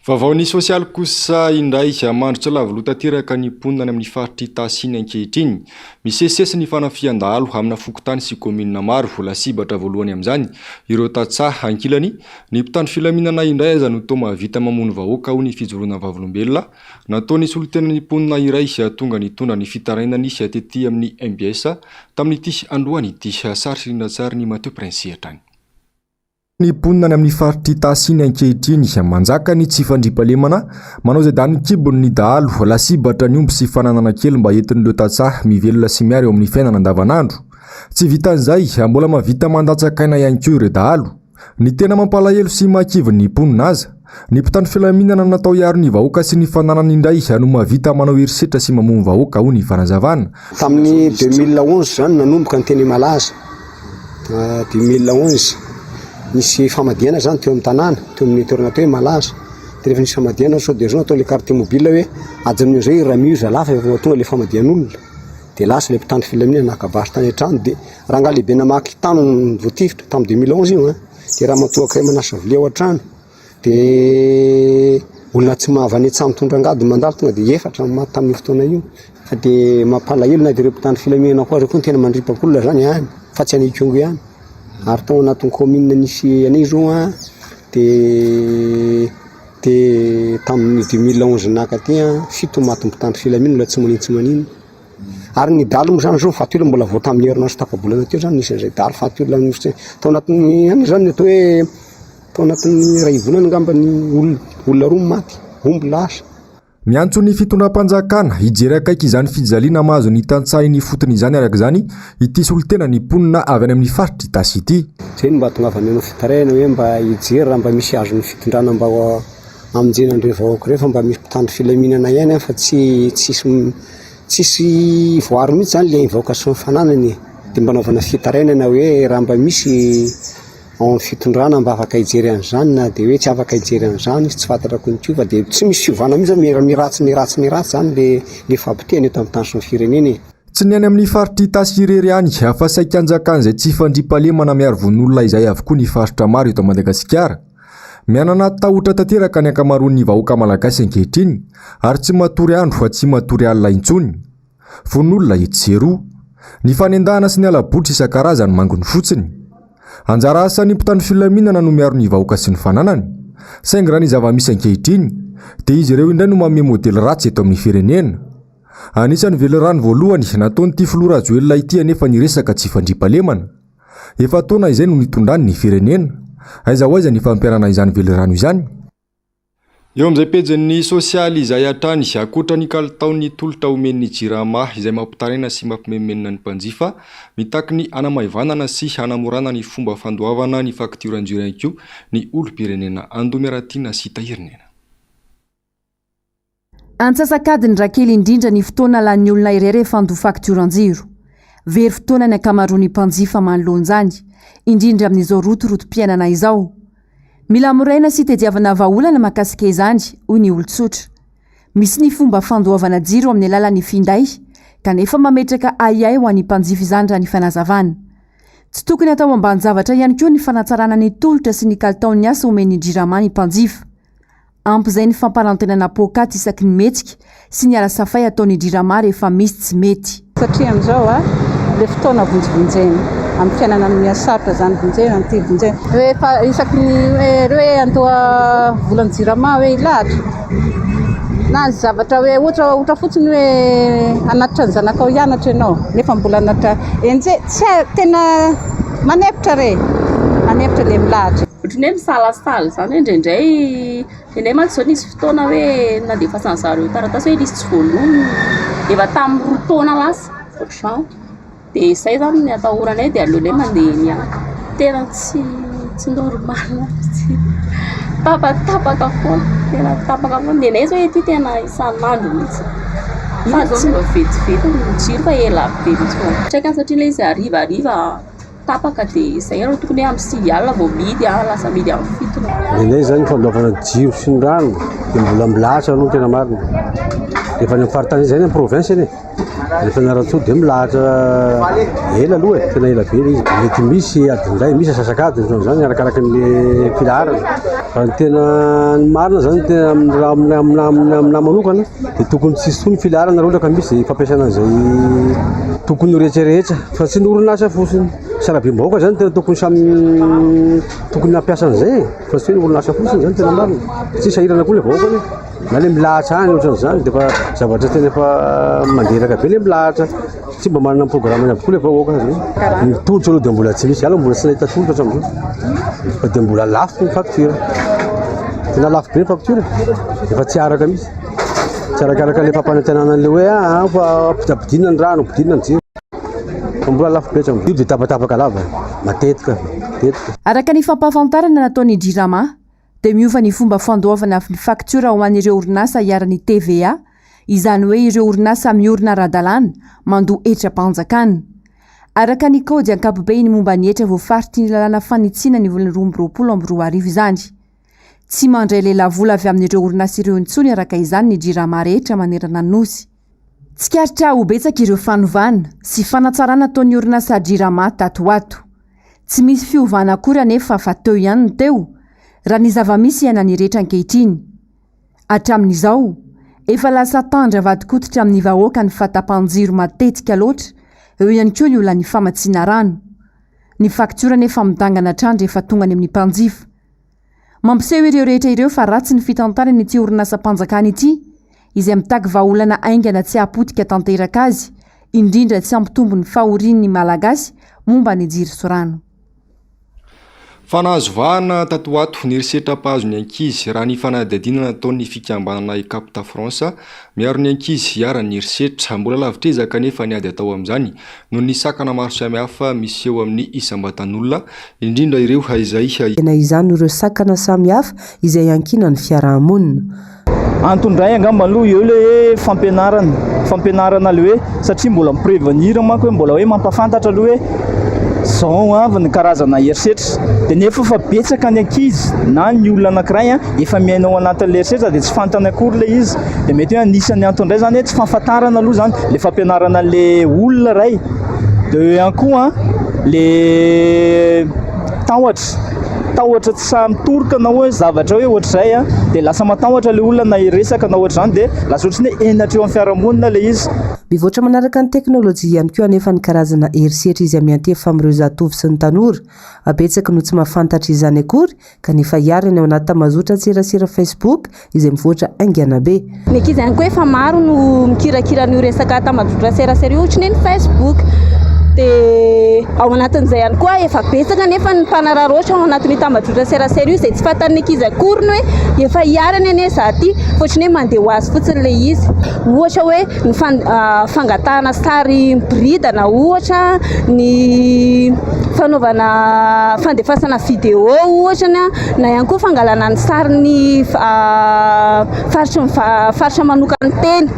Vaovaon'ny sosialy kosa indray mandrotra lavolota-teraka ny mponina amin'ny faritry Tasiny ankehitriny. Misesesy ny fanafian-dahalo amina fokotany sy kominina maro volasibatra voalohany amin'izany ireo tatsaha ankilany ny mpitandro filaminana indray aza no toa mahavita mamono vahoaka ho ny fijoroana vavolombelona nataony solontenan'ny mponina iray tonga nitondra ny fitarainany tetỳ amin'ny MBS tamin'ity androany ity sary sirindratsary ny Mateo Prince hatrany. Ny mponina amin'ny faritry Tasiny ankehitriny manjaka ny tsy fandriampahalemana manao izay dany kibony ny dahalo lasibatra ny omby sy fananana kely mba entin'ireo tatsaha mivelona sy miaro eo amin'ny fiainana andavanandro. Tsy vitan'izay mbola mahavita mandatsakaina ihany koa ireo dahalo. Ny tena mampalahelo sy mahakivy ny mponina aza ny mpitandro filaminana natao hiaro ny vahoaka sy ny fananana indray no mahavita manao herisetra sy mamono vahoaka ho ny fanazavana. Tamin'ny 2011 zany nanomboka ny teny malaza 2011 nisy famadiana zany teo amin'ny tanàna teo amin'ny toerana teo malaza dia rehefa nisy famadiana sao dia zao atao le carte mobile hoe ajany zay ramiuza lafa efa tonga le famadian'olona dia lasa le mpitandro filaminana nakavary tany an-trano dia raha nga lehibe namaky tano voatifitra tamin'ny 2011 io dia raha matoaka hoe manasa vilia ao an-trano dia olona tsy mahavany an-tsamy mitondra angady mandalo tonga dia efatra maty tamin'ny fotoana io fa dia mampalahelo na dia ireo mpitandro filaminana koa koa ny tena mandripakolona zany ihany fa tsy anay kongo ihany ary tao anatin'ny commune nisy anay zao dia tamin'ny 2011 nakaty fito maty mpitandro filaminana tsy manino ary ny dalo moa zany zao fatoila mbola vao tamin'ny herinandro takabolana teo zany nisy an'izay dalo fatoila tao anatin'ny any zany atao hoe tao anatin'ny ray volana ngambany olona roa maty omby lasa. Miantso ny fitondram-panjakana hijery akaiky izany fijaliana mahazo ny tantsahin'ny fotony izany araka izany ity solitena ny mponina avy any amin'ny faritry Tasy ity. Zay mba tongavany anao fitaraina hoe mba hijery raha mba misy azony fitondrana mba amonjenandreo vahoaka rehefa mba misy mpitandro filaminana ihany fa tsisy voary mihitsy zany le vahoaka sy fananany dia mba naovana fitarainana hoe raha mba misy fitondrana mba afaka hijery an'izany na dia hoe tsy afaka hijery an'izany tsy fantatra konko fa dia tsy misy fiovana mihitsy miratsy zany le fampiteny eto amin'ny tany sy ny firenena. Tsy ny any amin'ny faritry Tasy irery ihany fa saika anjakana izay tsy fandriampahalemana miaro von'olona izay avokoa ny faritra maro eto Madagasikara. Mianana tahotra tanteraka ny ankamaroan'ny vahoaka malagasy ankehitriny ary tsy matory andro fa tsy matory alina intsony. Von'olona etsero ny fanendahana sy ny alabotry isan-karazany mangony fotsiny. Anjara asan'ny mpitandro filaminana no miaro ny vahoaka sy ny fananany. Saingy raha ny zava-misy ankehitriny dia izy ireo indray no manome modely ratsy eto amin'ny firenena. Anisan'ny velorano voalohany nataon'ity filoha Rajoelina ity anefa niresaka tsy fandriampahalemana. Efa taona izay no nitondrany ny firenena. Aiza ho aiza ny fampiarana izany velorano izany. Eo amin'izay pejin'ny sosialy izay hatrany akoatra ny kalitaon'ny tolotra omen'ny jirama izay mampitaraina sy mampimemenina ny mpanjifa mitaky ny hanamaivanana sy hanamorana ny fomba fandoavana ny faktiran-jiro ihany koa ny olom-pirenena Andomeratiana sy Tahirinena. Antsasakadiny rakely indrindra ny fotoana lan'ny olona iray rehefa handoa faktiran-jiro. Very fotoana ny ankamaroan'ny mpanjifa manoloan'izany indrindra amin'izao rotorotom-piainana izao. Mila moraina sy tediavana vahaolana makasika izany hoy ny olon-tsotra. Misy ny fomba fandoavana jiro amin'ny alalan'ny finday kanefa mametraka aiay ho an'ny mpanjifa izany raha ny fanazavana. Tsy tokony atao ambany zavatra ihany koa ny fanatsarana ny tolotra sy ny kalitaon'ny asa omen'ny jirama ny mpanjifa. Ampy izay ny famparantenana pôkaty isaky ny metsika sy ny arasafay ataon'ny jirama rehefa misy tsy mety. Satria amin'izao le fotoana vonjivonjena amin'ny fiainana amin'ny asarotra zany vonjena amin'ity vonjena hoe isaky ny hoe andoha volan'ny jirama hoe ilahatra na ny zavatra hoe ohatra fotsiny hoe anatitra ny zanakao hianatra ianao nefa mbola anatitra enje tsy tena manepitra le milahatra. Ohatrany hoe misalasala zany hoe indraindray tena mantsy zao nisy fotoana hoe nandefasan'ny zareo taratasy hoe nisy tsy voalony efa tamin'ny roa taona lasa ohatr'izany dia izay zany ny atahoranay dia aleolay mandeha niany tena tsy normal tapatapaka foana tena tapaka foana dia nay zao ety tena isan'andro mihitsy fa tsy mba vetivety ny jiro fa ela be mihitsy foana traikany satria ilay izy hariva tapaka dia izay raha tokony hoe amin'ny 5 alina vao midy lasa midy amin'ny 7. Ilay zany fandoavana jiro sy ny rano dia mbola milahatra aloha tena marina. rehefa ny faritany zay ny province eny rehefa narato de milahatra ela aloha tena ela be izy mety misy adinray misy asasakadiny zany arakaraky ny filaharana fa ny tena ny marina zany tena amina manokana de tokony tsisy tony filaharana raha ohatra ka misy fampiasana an'izay tokony rehetsarehetra fa tsy ny orinasa fotsiny sarabim-bahoaka zany tena tokony tokony nampiasa an'izay fa tsy hoe ny orinasa fotsiny zany tena marina tsy sahirana koa le vahoaka na le milahatra any ohatran'izany de fa zavatra tena efa manderaka be le milahatra tsy mba manana programme aby koa le vahoaka zany ny tolotra aloha de mbola tsy misy ala mbola tsy nahita tolotra hatram'izao fa de mbola lafo ny facture tena lafo be ny facture efa tsy araka mihitsy tsy arakaraka le fampanantenana an'le hoe fa ampidina ny rano ampidina ny jiro fa mbola lafo be hatram'izao de tapatapaka lava matetika. Araka ny fampahafantarana nataony Jirama dia miova ny fomba fandoavana ny faktura ho an'ireo orinasa hiara-ny TVA, izany hoe ireo orinasa miorina ara-dalàna mandoa etra-panjakana. Araka ny kaody ankapobeny momba ny etra voafaritra ny lalàna fanitsiana ny volana 2024 izany. Tsy mandray lehilahy avy amin'ireo orinasa ireo intsony araka izany ny Jirama rehetra manerana ny nosy. Tsikaritra ho betsaka ireo fanovana sy fanatsarana ataon'ny orinasa Jirama tatoato. Tsy misy fiovana akory anefa fa teo ihany ny teo raha ny zava-misy ianany rehetra ankehitriny. Hatramin'izao, efa lasa tandra vadikotitra amin'ny vahoaka ny fahatapahan-jiro matetika loatra, eo ihany koa ny olan'ny famatsiana rano. Ny faktura nefa midangana hatrany rehefa tonga any amin'ny mpanjifa. Mampiseho ireo rehetra ireo fa ratsy ny fitantarany ity orinasa mpanjakana ity, izay mitaky vahaolana aingana tsy apotika tanteraka azy, indrindra tsy ampitombo ny fahorian'ny malagasy momba ny jiro sy rano. Fanahazo vahana tatoato ny erisetra mpahazo ny ankizy raha ny fanadadinana ataon'ny fikambanana ikapita Fransa miaro ny ankizy hiara ny erisetra mbola lavitra kanefa ny ady atao amin'izany noho ny sakana maro samihafa misy eo amin'ny isam-batan'olona indrindra ireo izay izany ireo sakana samihafa izay ankina ny fiarahamonina. Antondray angamba aloha eo le fampianarana le hoe satria mbola miprevenir manko hoe mbola hoe mampafantatra aloha hoe zao avy ny karazana erisetra dia nefa fa betsaka ny ankizy na ny olona anankiray efa miainao anatin'le erisetra dia tsy fantany akory le izy dia mety hoe anisany antondray zany hoe tsy fahafantarana aloha zany le fampianarana le olona ray dia eo ihany koa le tahotra tsy samy toroka na hoe zavatra hoe ohatr'izay dia lasa matahotra le olona na iresaka na ohatr'izany dia lasa ohatrany hoe enatra eo amin'ny fiarahamonina le izy. Mivoatra manaraka ny teknôlôjia ihany koa anefa ny karazana erisetra izay miantefa amin'ireo zatovy sy ny tanora. Abetsaka no tsy mahafantatra izany akory kanefa hiarany ao anaty mazotra tserasera Facebook izay mivoatra aingana be. Ny ankizy ihany koa efa maro no mikirakira ny resaka tambazotra serasera io ohatrany ny Facebook. Dia ao anatin'izay ihany koa efa betsaka nefa ny mpanararoatra ao anatin'ny tambazotra serasera io izay tsy fantan'ny ankizy akory ny hoe efa hiarany ane zaty fotrany hoe mandeha ho azy fotsiny le izy. Ohatra hoe ny fangatahana sary mibiridana ohatra, ny fanaovana fandefasana video ohatra na ihany koa fangalana ny sary ny faritra manokany teny.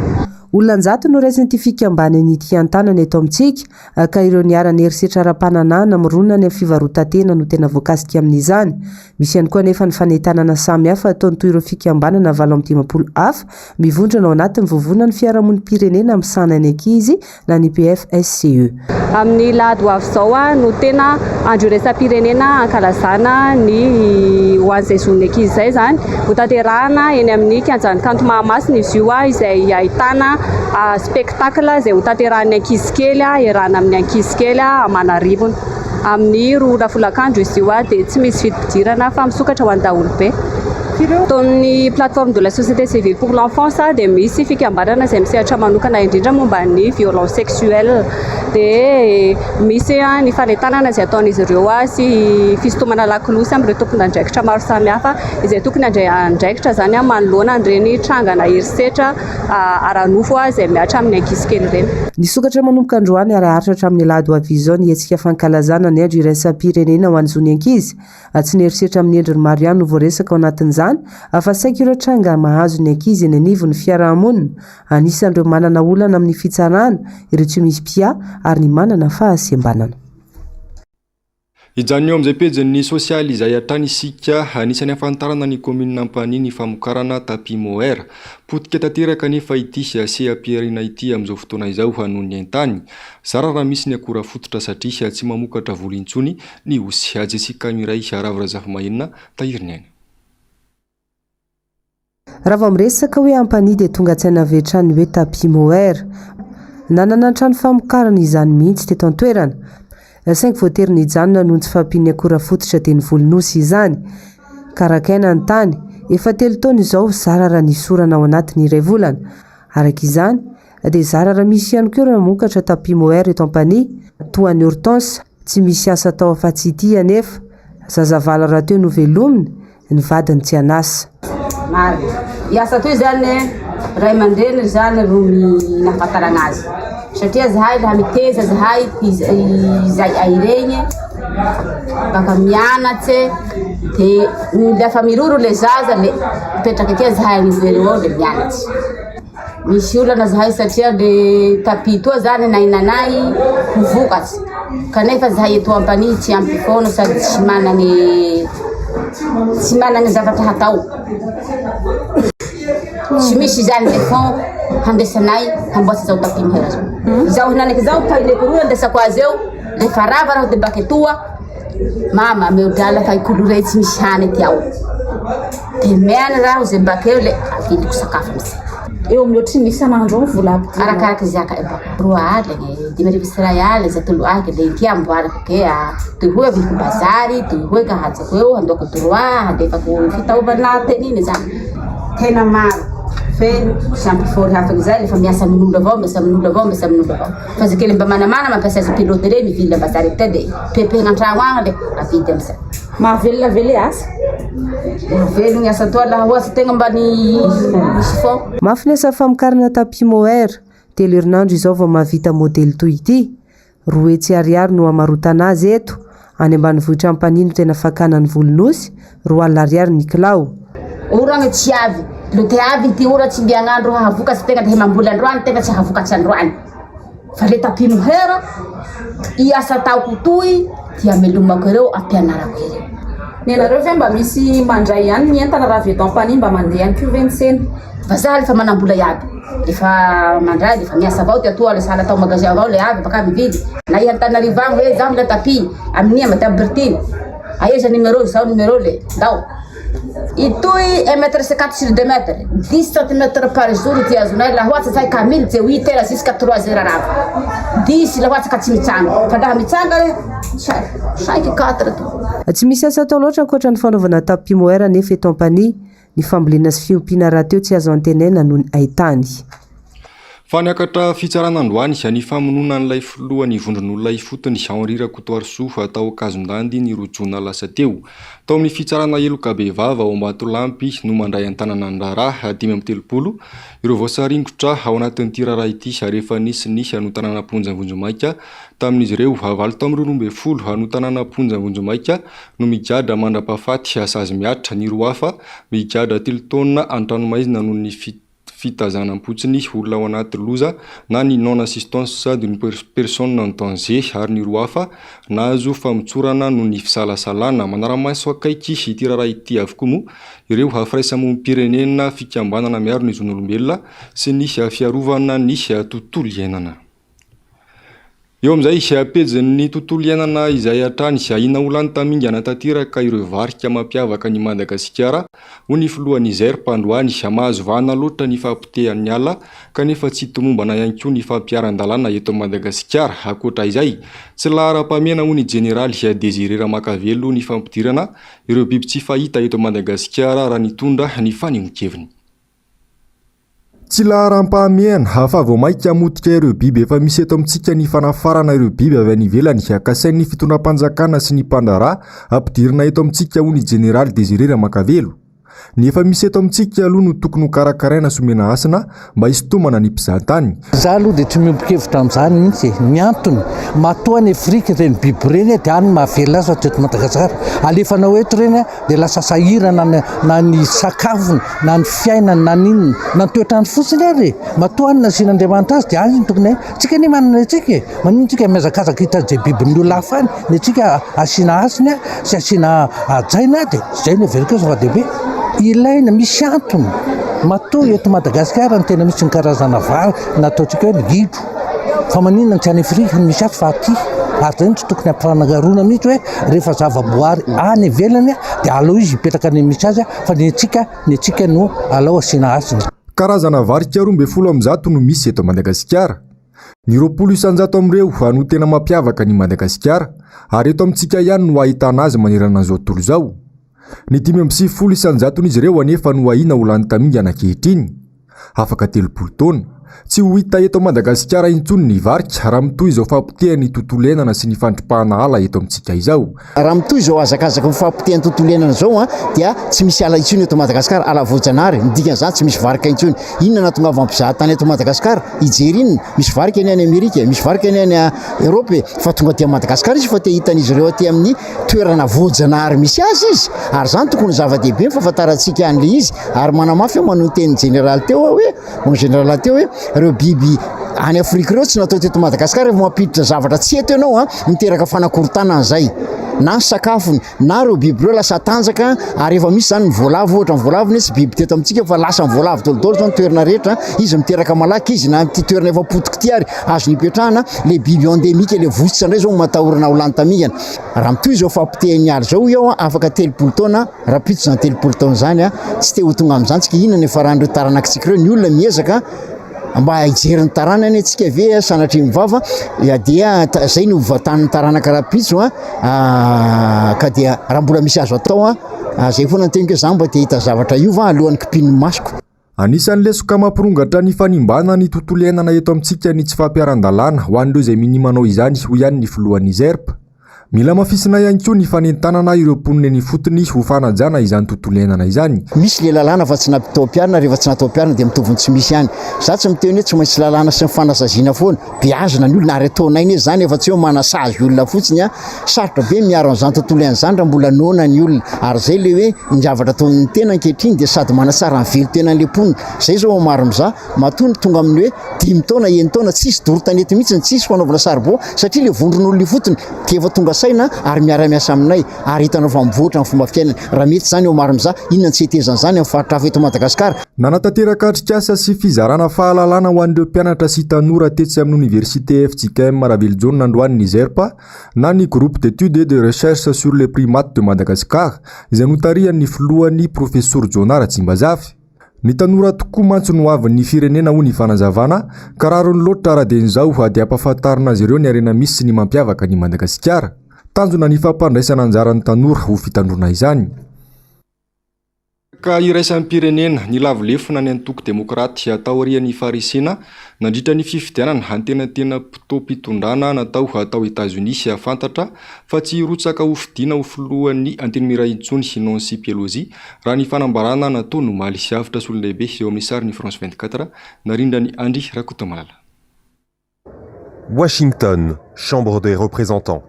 Olonanjato no raisiny ity fikambanany ity antanana eto amintsika ka ireo niarany erisetra ara-pananana mirona ny fivarotantena no tena voakasika amin'izany. Misy ihany koa nefa ny fanentanana samihafa ataony toy ireo fikambanana 750 hafa mivondrona ao anatin'ny vovonany fiarahamonim-pirenena amin'ny sanany ankizy na ny PFSCE. Amin'ny lahady ho avy izao no tena andro iraisam-pirenena ankalazana ny ho an'izay zon'ny ankizy izay zany hotanterahana eny amin'ny kianjan'ny kanto Mahamasina izy io izay ahitana spectacle izay hotanterahany ankizy kely iarahana amin'ny ankizy kely Amanarivona amin'ny 2 folakandro izy io dia tsy misy vidim-pidirana fa misokatra ho an'ny daholobe. Taon'ny plateforme de la société civile pour l'enfance dia misy fikambanana izay misehatra manokana indrindra momba ny violence sexuelle dia misy ny fanentanana izay ataon'izy ireo sy fisintomana lakolosy amin'ireo tompon'andraikitra maro samihafa izay tokony andraikitra zany manoloana an'ireny trangana erisetra ara-nofo izay miatra amin'ny ankizy kely ireny. Ny sokatra manomboka androany araharitra hatramin'ny alahady ho avy izao ny hetsika fankalazana ny andro iraisam-pirenena ho an'izony ankizy. Tsy ny erisetra amin'ny endriny maro ihany no voaresaka ao anatin'izany afa saika ireo tranga mahazo ny ankizy eny anivon'ny fiarahamonina. Anisan'ireo manana olana amin'ny fitsarana ireo tsy misy pia ary ny manana fahasembanana. Ijanio amin'izay pejin'ny sosialy izay hatrany isika anisany afantarana ny komina Ampany ny famokarana tapis moaire potika tanteraka nefa ity sy ampiarina ity amin'izao fotoana izao noho ny entany zara raha misy ny akora fototra satria tsy mamokatra volo intsony ny osy ajetsika miray Ravirazafa Mahenina tahiriny aina. Raha vao miresaka hoe Ampany dia tonga tsaina vetrany hoe tapis moaire nanana trano famokarana izany mihitsy teto an-toerana. Saingy voatery nijanona noho tsy fampiany akora fototra dia ny volon'osy izany. Karakaina ny tany, efa 3 taona izao zara raha nisorana ao anatiny iray volana. Araka izany, dia zara raha misy ihany koa raha mamokatra tapis moaire eto Ampany, toa ny Hortense, tsy misy asa tao afa-tsy ity anefa. Zazavala raha teo no velominy, ny vadiny tsy anasa. Maro. Iasa toy zany ray aman-dreny zany ro nahafantarana azy. Satria zahay laha miteza zahay izay airegny baka mianatsy dia lafa miroro le zaza le mipetraka aty zahay amin'ireo le mianatsy. Misy olana zahay satria le tapis toa zany nainanay mivokatsy kanefa zahay eto Ampany tsy ampy foana sady tsy managny zavatra hatao. Tsy misy zany le fond handesanay hamboatsy zao tapis moaire zao. Zaho hinanaky zao paileko roa andesako azy eo rehefa rava raho dia baka toa mama ameo drala fa ikolorey tsy misy hany ty ao dia miana raho zay baka eo le aviliko sakafo amizay. Eo amin'ny ohatry ny isan'andro vola arakaraky zaka baka 3 aligny 5 aligny za 3 aligny dia inty amboarako ke toy hoe aviliko bazary toy hoe kahajako eo handoako droit handefako fitaovana teniny zany tena maro. Fe sampy fory hafa izay lefa miasa amin'olo avao fa za kely mba manamana mampiasa azy pilote rey mivily bazary ty dia pepehina an-tragno agny le avidy amizay. Mahavelona vele asa? Mahavelona asa toa laha ohatsy tegna mba misy fô. Mafy ny asa famokarana tapis moaire. Telo herinandro izao vao mahavita modely toy ity. 2 hetsy ariary no amarotana azy eto. Any ambanivohitra Ampany no tena fakana ny volon'osy, 2 alina ariary ny kilao. Oragny tsy avy. Lo te avy ty ora tsy mbiagnandro hahavokatsy tegna dia mamboly androany tegna tsy hahavokatsy androany. Fa le tapis moaire iasa ataoko toy dia amelomako ireo ampianarako ireo. Nenareo ve mba misy mandray ihany ny entana raha avy eto Ampany mba mandeha ihany koa ve ny tsena? Vazaha lefa manambola iaby. Lefa mandray lefa miasa avao ty atoa le sahala tao magasin avao le avy baka mividy. Na ihantanarivo agny hoe zaho le tapis amin'ny Mata Bertine. Aiza numéro zao numéro le ndao. Itoy 1,50 m sur 2 mètres, 10 cm par jour ty azonay laha ohatsy zay kamily dia 8 heures jusqu'à 3 heures rava. 10 laha ohatsy ka tsy mitsanga. Fa laha mitsanga 5-4 to. Tsy misy asa atao loatra ankoatra ny fanaovana tapis moaire nefa eto Ampany ny fambolena sy fiompiana raha teo tsy azo antenaina noho ny haitany. Fa niakatra fitsarana androany ny famonona n'ilay filohan'ny vondron'olona ifotony Henri Rakotoarisoa tao Kazondandy ny rojona lasa teo. Tao amin'ny fitsarana Elokabevava ao Ambatolampy no mandray an-tanana an-draharaha 530 ireo voasaringotra ao anatin'ity raharaha ity rehefa nisy hanotanana Ponjavonjomaika tamin'izy ireo 912 hanotanana Ponjavonjomaika no migadra mandrapahafaty sazy miatra ny roa hafa migadra 3 taona an-tranomaizina noho ny fitazanam-potsiny olona ao anaty loza na ny non assistance d'une personne en danger ary ny roa hafa nahazo famitsorana noho ny fisalasalana manara-maso akaiky ity raharaha ity avokoa moa ireo firaisamonim-pirenena fikambanana miaro ny zon'olombelona sy ny fiarovana ny tontolo iainana. Eo amin'izay pejin'ny tontolo iainana izay hatrany ahina olany tamingana tanteraka ireo varika mampiavaka ny Madagasikara ho ny filoha Niger pandroany mahazo vahana loatra ny fampitehan'ny ala kanefa tsy tomombana ihany koa ny fampiaran-dalàna eto Madagasikara. Akoatra izay tsy lahara-pamena ho ny Général Désiré Ramakavelo ny fampidirana ireo biby tsy fahita eto Madagasikara raha nitondra ny fanimon-keviny. Tsy laharampahamiana hafa vao maika hamotika ireo biby efa misy eto amintsika ny fanafarana ireo biby avy any ivelany akasain'ny fitondram-panjakana sy ny mpandara ampidirina eto amintsika ho ny Général Désiré Ramakavelo. Ny efa misy eto amintsika aloha no tokony ho karakaraina somena asina mba hisintomana ny mpizahatany. Za aloha dia tsy miompikevitra amin'izany mihitsy. Ny antony matoa ny Afrika ireny biby ireny dia any mahavelona azy teto Madagasikara. Alefanao eto ireny dia lasa sahirana na ny sakafony na ny fiainany na n'inona na ny toetrandro fotsiny ary. Matoa any nasian'Andriamanitra azy dia any ny tokony tsika ny manana antsika manino tsika mihazakazaka hitady biby ny olona hafa any ny tsika asiana asiny sy asiana ajaina dia izay ny averika zava-dehibe. Ilaina misy antony matoa eto Madagasikara ny tena misy ny karazana vary nataontsika hoe ny gidro fa maninona tsy any Afrika ny misy azy fa aty ary zay tsy tokony ampifanangarona mihitsy hoe rehefa zava-boary any ivelany dia alao izy hipetraka ny misy azy fa ny antsika no alao asiana asiny. Karazana vary 12 no misy eto Madagasikara. Ny 20 isanjato amin'ireo no tena mampiavaka ny Madagasikara ary eto amintsika ihany no ahitana azy manerana an'izao tontolo izao. Ny 50 isanjato izy ireo anefa no ahina ho lany tamingana ankehitriny. Afaka 30 taona. Tsy ho hita eto Madagasikara intsony ny varika raha mitoy izao fampitehan'ny tontolo iainana sy ny fandrimpahana ala eto amintsika izao. Raha mitoy izao azakazaka ny fampitehan'ny tontolo iainana izao dia tsy misy ala intsony eto Madagasikara, ala voajanahary. Ny dikan'izany tsy misy varika intsony. Inona nahatonga mpizahatany eto Madagasikara? Ijery inona? Misy varika any any Amerika, misy varika any any Europe fa tonga dia Madagasikara izy fa te hitan'izy ireo aty amin'ny toerana voajanahary misy azy izy. Ary zany tokony zava-dehibe ny fahafantarantsika an'le izy ary manamafy manao teny général teo hoe ireo biby any Afrika ireo tsy natao teto Madagasikara rehefa mampiditra zavatra tsy eto ianao miteraka fanakorotana an'izay na ny sakafony na ireo biby ireo lasa tanjaka ary efa misy zany ny voalavo ohatra ny voalavo tsy biby teto amintsika fa lasa ny voalavo dolodolo zao ny toerana rehetra izy miteraka malaky izy na ty toerana efa potika ty ary azo nipetrahana le biby endemika le votsitra indray zao matahorana ho lany tamingana. Raha mitoy izao fampitehany aly zao io afaka 30 taona raha piditra zany 30 taona zany tsy te ho tonga amin'izany tsika inona efa rahan'ireo taranakitsika ireo ny olona miezaka mba hijery ny taranany antsika ve sanatria mivava dia zay no vatan'ny taranaka rapitso ka dia raha mbola misy azo atao zay foana nyteniko zany mba te hita zavatra iova alohan'ny kipin'ny masoko. Anisan'ny lesoka mampirongatra ny fanimbana ny tontolo iainana eto amintsika ny tsy fampiaran-dalàna ho an'ireo izay minimanao izany ho ihany ny filohan'ny ZERP. Mila mafisina ihany koa ny fanentanana ireo mponina ny fotony ho fanajana izany tontolo iainana izany. Misy le lalàna fa tsy natao mpiarina rehefa tsy natao mpiarina dia mitovy tsy misy ihany. Za tsy miteny hoe tsy maintsy lalàna sy ny fanasaziana foana. Beazina ny olona ary ataonainy zany efa tsy hoe manasazy olona fotsiny sarotra be miaro an'izany tontolo iainana raha mbola nona ny olona ary zay le hoe ny zavatra ataon'ny tena ankehitriny dia sady manatsara ny velo-tenan'le mponina. Zay zao maro miza matony tonga amin'ny hoe 10 taona 9 taona tsisy doro-tanety mihitsy tsisy fanaovana saribao satria le vondron'olona fotony dia efa tonga saina ary miara-miasa aminay ary hitanao fa mivoatra ny fomba fiainana. Raha mety zany eo maro miza inona tsy hetezana zany amin'ny faritra hafa eto Madagasikara. Nanatanteraka atrikasa sy fizarana fahalalana ho an'ireo mpianatra sy tanora tetsy amin'ny Université FJKM Maraviljonne nandroany ny ZERP na ny groupe d'études et de recherche sur les primates de Madagascar izay notarian'ny filohan'ny professeur Jonara Tsimbazafy. Ny tanora tokoa mantso no avy ny firenena ho ny fanazavana ka rarony loatra ara-den'izao dia ampahafantarina azy ireo ny arena misy sy ny mampiavaka ny Madagasikara. Tanjona ny fampandraisana anjaran'ny tanora ho fitandrona izany. Ka iraisan'ny pirenena ny lavolefona ny antoko demokraty atao arian'ny farisena nandritra ny fifidianana antenatena mpitao-pitondrana natao atao États-Unis afantatra fa tsy rotsaka ho fidiana ho filohan'ny antenimira intsony Nancy Pelosi raha ny fanambarana natao no maly sy avitra sy olon-dehibe eo amin'ny sarin'ny France 24 narindrany Andry Rakotomalala. Washington, Chambre des représentants.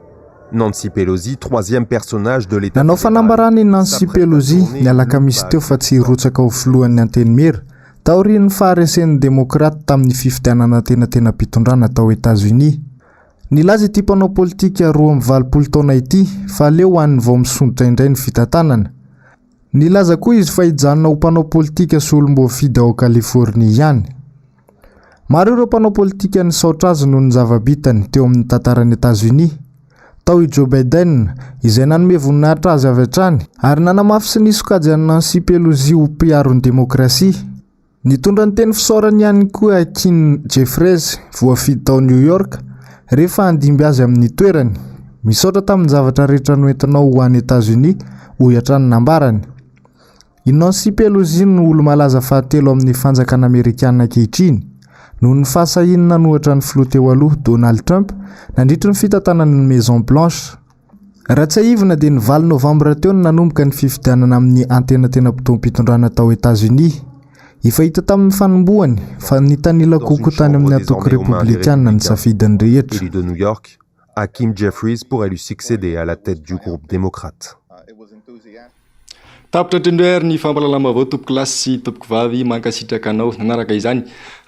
Nancy Pelosi, troisième personnage de l'État. Nanao fanambarany Nancy Pelosi ny alakamisy teo fa tsy rotsaka ho filohan'ny antenimira taorian'ny faharesen'ny demokrata tamin'ny fifidianana tena mpitondrana tao États-Unis. Nilaza ity mpanao politika 2 taona ity fa leo an'ny vao misondrotra indray ny fitantanana. Nilaza koa izy fa hijanona ho mpanao politika sy olom-boafidy ao California ihany. Maro ireo mpanao politika nisaotra azy noho ny zava-bitany teo amin'ny tantaran'ny États-Unis. Tao i Joe Biden izay nanome voninahitra azy avy hatrany ary nanamafy sy nisokajy an'i Nancy Pelosi ho mpiaro ny demokrasia. Nitondra ny teny fisaorany ihany koa Hakeem Jeffries voafidy tao New York rehefa andimby azy amin'ny toerany. Misaotra tamin'ny zavatra rehetra noentinao ho an'ny États-Unis ho hiatrany nambarany. I Nancy Pelosi no olo malaza fahatelo amin'ny fanjakana Amerikanina ankehitriny. Noho ny fahasahinana nohatra ny filoha teo aloha Donald Trump nandritra ny fitantanan'ny Maison Blanche. raha tsy aivina dia ny 20 novambra teo no nanomboka ny fifidianana amin'ny antena tena mpitompitondrana tao États-Unis ifahita tamin'ny fanombohany fa ny tanila koko tany amin'ny atoko républicaine ny safidiny rehetra. Élu de New York, Hakeem Jeffries pourrait lui succéder à la tête du groupe démocrate. Tapitra trendroer ny fampalalam-baovao tompoko lasy sy tompoko vavy mankasitraka anao nanaraka izany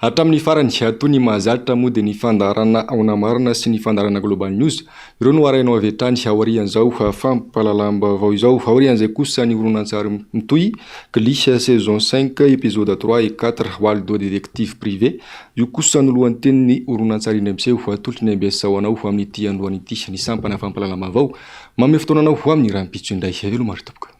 hatramin'ny farany atao ny mahazatra moa dia ny fandarana aonamarina sy ny fandarana Global News ireo no arainao avy hatrany aorian'izao fampalalam-baovao izao aorian'izay kosa ny horonan-tsary mitohy Glisse saison 5 épisode 3 et 4 Waldo détective privé io kosa no lohan'ny tenin'ny horonan-tsary iny amseho atolotry ny ambiasao anao amin'ity androany ity ny sampana fampalalam-baovao mamy fotoananao amin'ny rahampitso indray avelo maro tompoko.